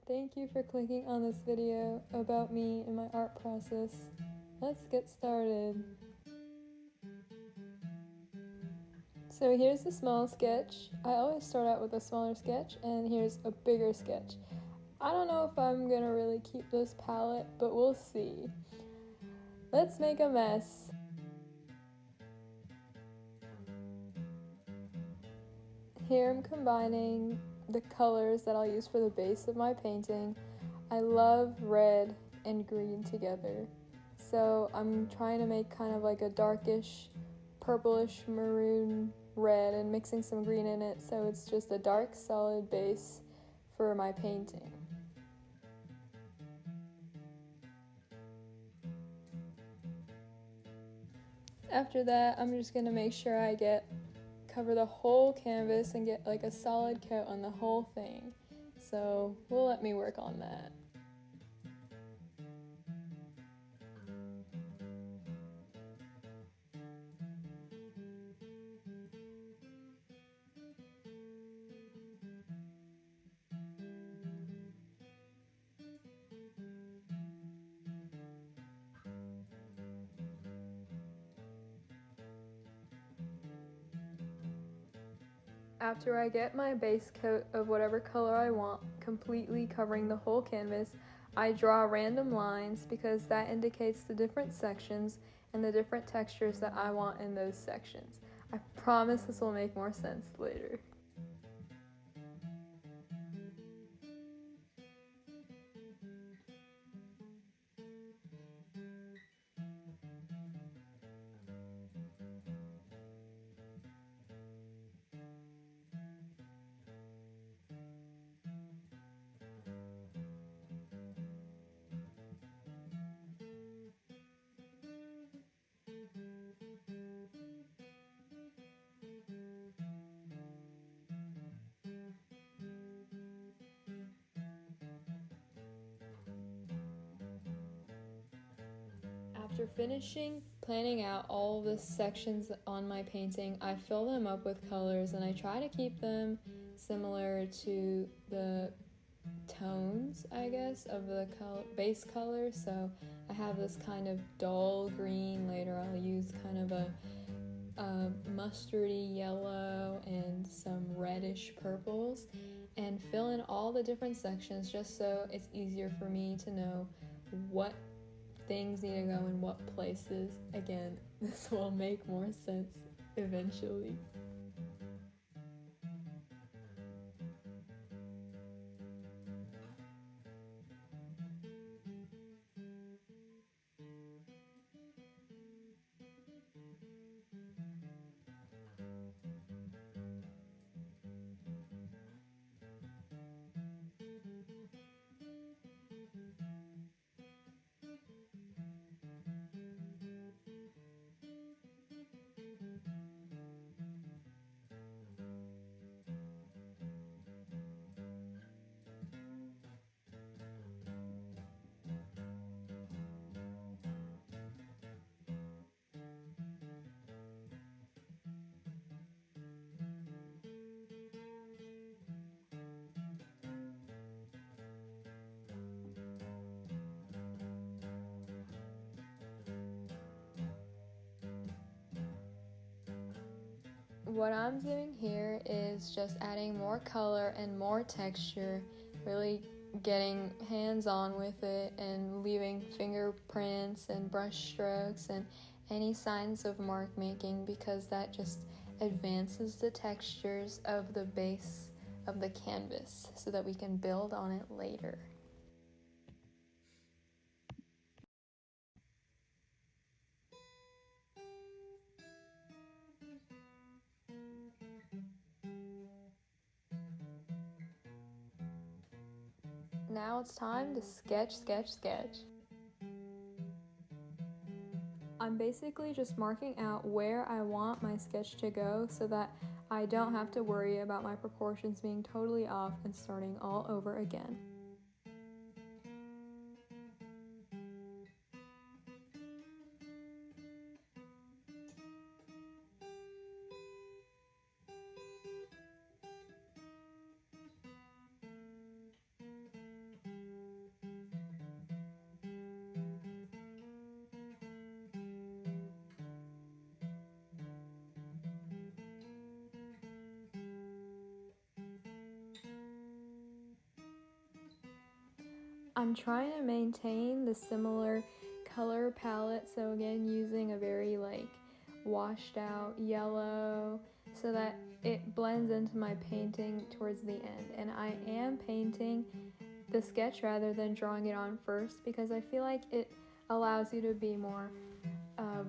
Thank you for clicking on this video about me and my art process. Let's get started. So here's the small sketch. I always start out with a smaller sketch, and here's a bigger sketch. I don't know if I'm gonna really keep this palette, but we'll see. Let's make a mess. Here I'm combining the colors that I'll use for the base of my painting. I love red and green together, so I'm trying to make kind of like a darkish, purplish maroon red and mixing some green in it, so it's just a dark solid base for my painting. After that, I'm just gonna make sure I cover the whole canvas and get like a solid coat on the whole thing. So we'll let me work on that. After I get my base coat of whatever color I want completely covering the whole canvas, I draw random lines because that indicates the different sections and the different textures that I want in those sections. I promise this will make more sense later. After finishing planning out all the sections on my painting, I fill them up with colors and I try to keep them similar to the tones, I guess, of the base color. So I have this kind of dull green. Later I'll use kind of a mustardy yellow and some reddish purples, and fill in all the different sections just so it's easier for me to know what things need to go in what places. Again, this will make more sense eventually. What I'm doing here is just adding more color and more texture, really getting hands-on with it and leaving fingerprints and brush strokes and any signs of mark making, because that just advances the textures of the base of the canvas so that we can build on it later. Now it's time to sketch. I'm basically just marking out where I want my sketch to go so that I don't have to worry about my proportions being totally off and starting all over again. I'm trying to maintain the similar color palette, so again using a very like washed out yellow so that it blends into my painting towards the end. And I am painting the sketch rather than drawing it on first because I feel like it allows you to be more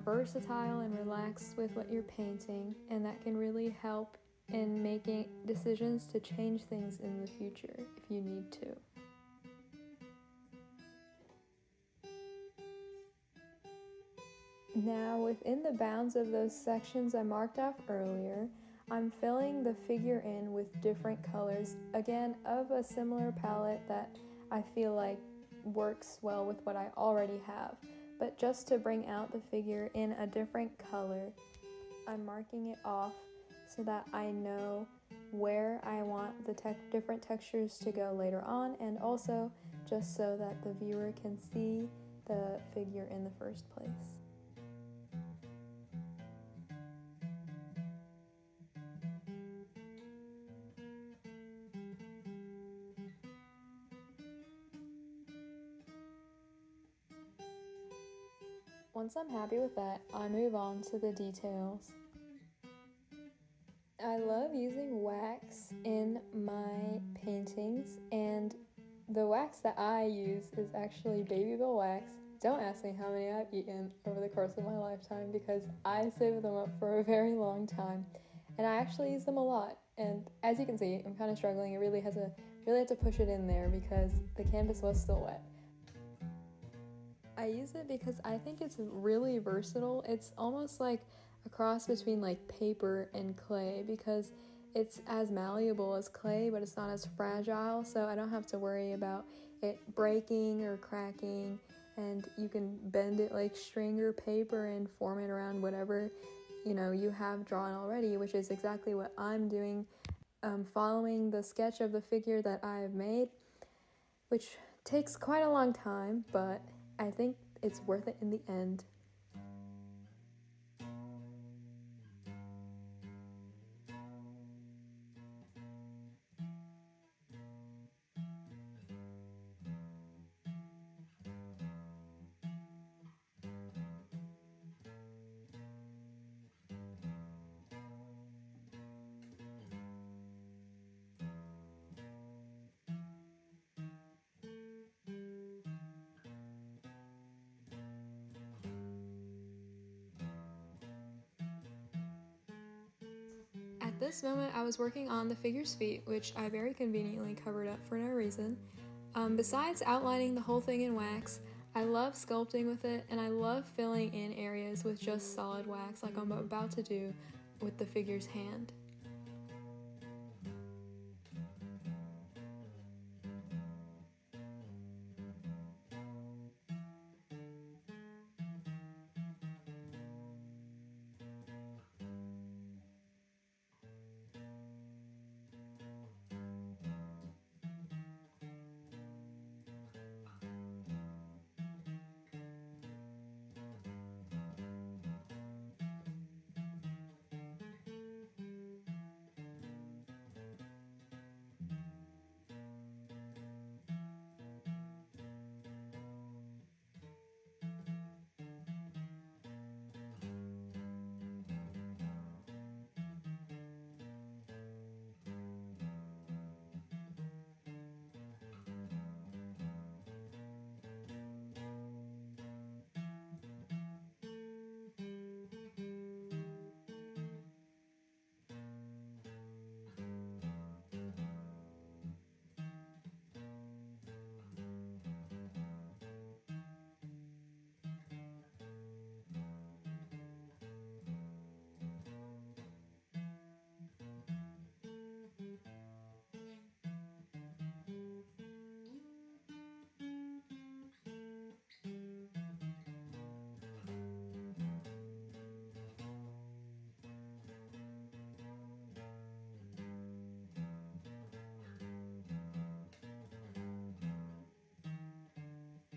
versatile and relaxed with what you're painting, and that can really help in making decisions to change things in the future if you need to. Now, within the bounds of those sections I marked off earlier, I'm filling the figure in with different colors, again of a similar palette that I feel like works well with what I already have. But just to bring out the figure in a different color, I'm marking it off so that I know where I want the different textures to go later on, and also just so that the viewer can see the figure in the first place. Once I'm happy with that, I move on to the details. I love using wax in my paintings, and the wax that I use is actually Babybel wax. Don't ask me how many I've eaten over the course of my lifetime because I save them up for a very long time, and I actually use them a lot. And as you can see, I'm kind of struggling. I really had to push it in there because the canvas was still wet. I use it because I think it's really versatile. It's almost like a cross between like paper and clay because it's as malleable as clay, but it's not as fragile, so I don't have to worry about it breaking or cracking, and you can bend it like string or paper and form it around whatever you have drawn already, which is exactly what I'm doing, following the sketch of the figure that I have made, which takes quite a long time, but I think it's worth it in the end. At this moment, I was working on the figure's feet, which I very conveniently covered up for no reason. Besides outlining the whole thing in wax, I love sculpting with it, and I love filling in areas with just solid wax like I'm about to do with the figure's hand.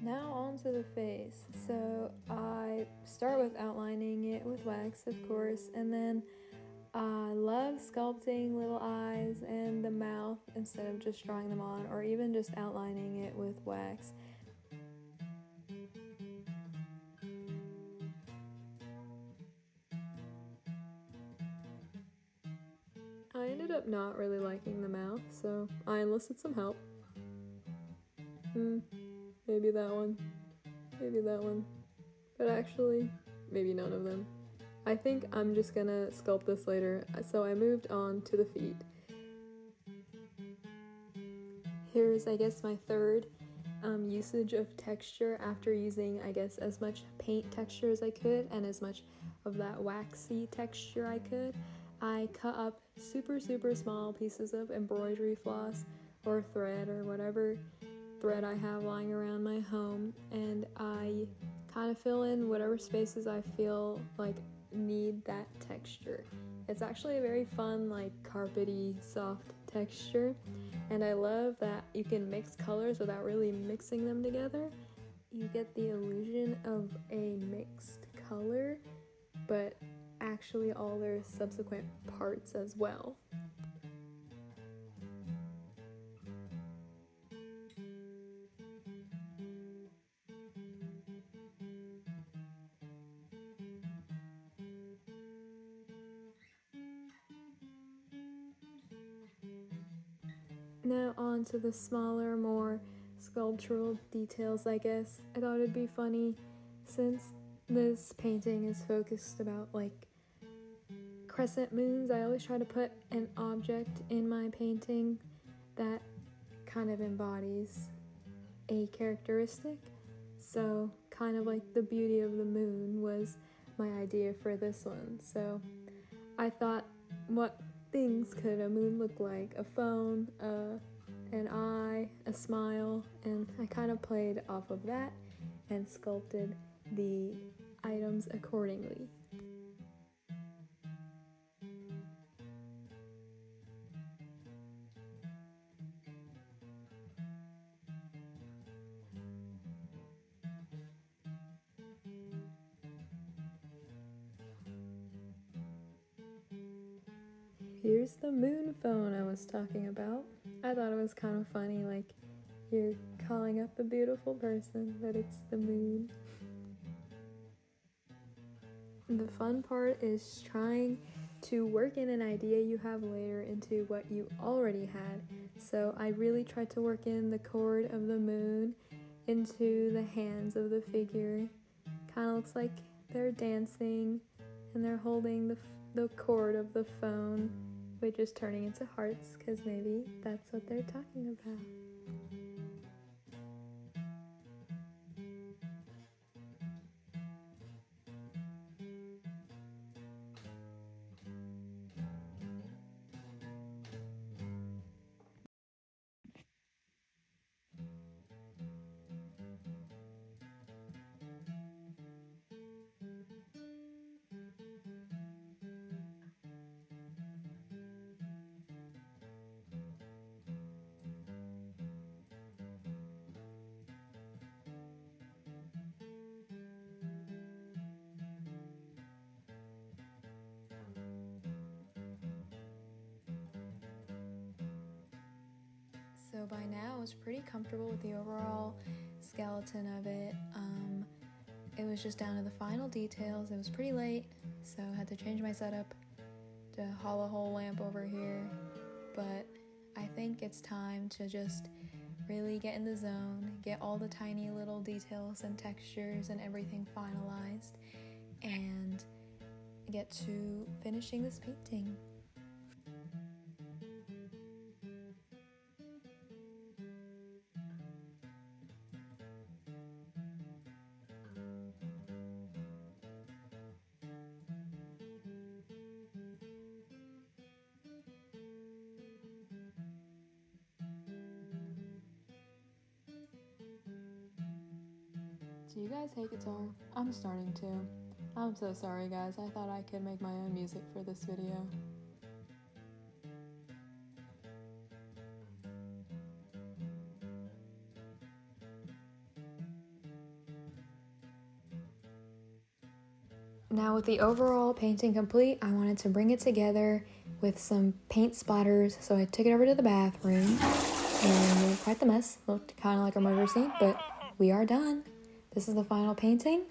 Now on to the face. So I start with outlining it with wax, of course, and then I love sculpting little eyes and the mouth instead of just drawing them on or even just outlining it with wax. I ended up not really liking the mouth, so I enlisted some help. Maybe that one, maybe that one, but actually, maybe none of them. I think I'm just gonna sculpt this later, so I moved on to the feet. Here's, I guess, my third usage of texture after using, I guess, as much paint texture as I could and as much of that waxy texture I could. I cut up super small pieces of embroidery floss or thread or whatever thread I have lying around my home, and I kind of fill in whatever spaces I feel like need that texture. It's actually a very fun, like carpety, soft texture, and I love that you can mix colors without really mixing them together. You get the illusion of a mixed color, but actually all their subsequent parts as well. Now on to the smaller, more sculptural details, I guess. I thought it'd be funny since this painting is focused about like crescent moons. I always try to put an object in my painting that kind of embodies a characteristic. So kind of like the beauty of the moon was my idea for this one. So I thought, what things could a moon look like? A phone, an eye, a smile, and I kind of played off of that and sculpted the items accordingly. Here's the moon phone I was talking about. I thought it was kind of funny, like you're calling up a beautiful person, but it's the moon. The fun part is trying to work in an idea you have later into what you already had. So I really tried to work in the cord of the moon into the hands of the figure. Kind of looks like they're dancing and they're holding the cord of the phone, which is turning into hearts because maybe that's what they're talking about. So by now I was pretty comfortable with the overall skeleton of it. It was just down to the final details. It was pretty late, so I had to change my setup to haul a whole lamp over here. But I think it's time to just really get in the zone, get all the tiny little details and textures and everything finalized, and get to finishing this painting. Do you guys hate guitar? I'm starting to. I'm so sorry guys, I thought I could make my own music for this video. Now with the overall painting complete, I wanted to bring it together with some paint splatters, so I took it over to the bathroom and made quite the mess. Looked kind of like a murder scene, but we are done. This is the final painting.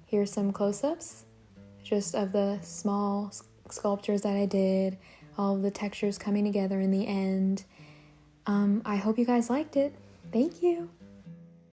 Here's some close-ups just of the small sculptures that I did, all of the textures coming together in the end. I hope you guys liked it. Thank you.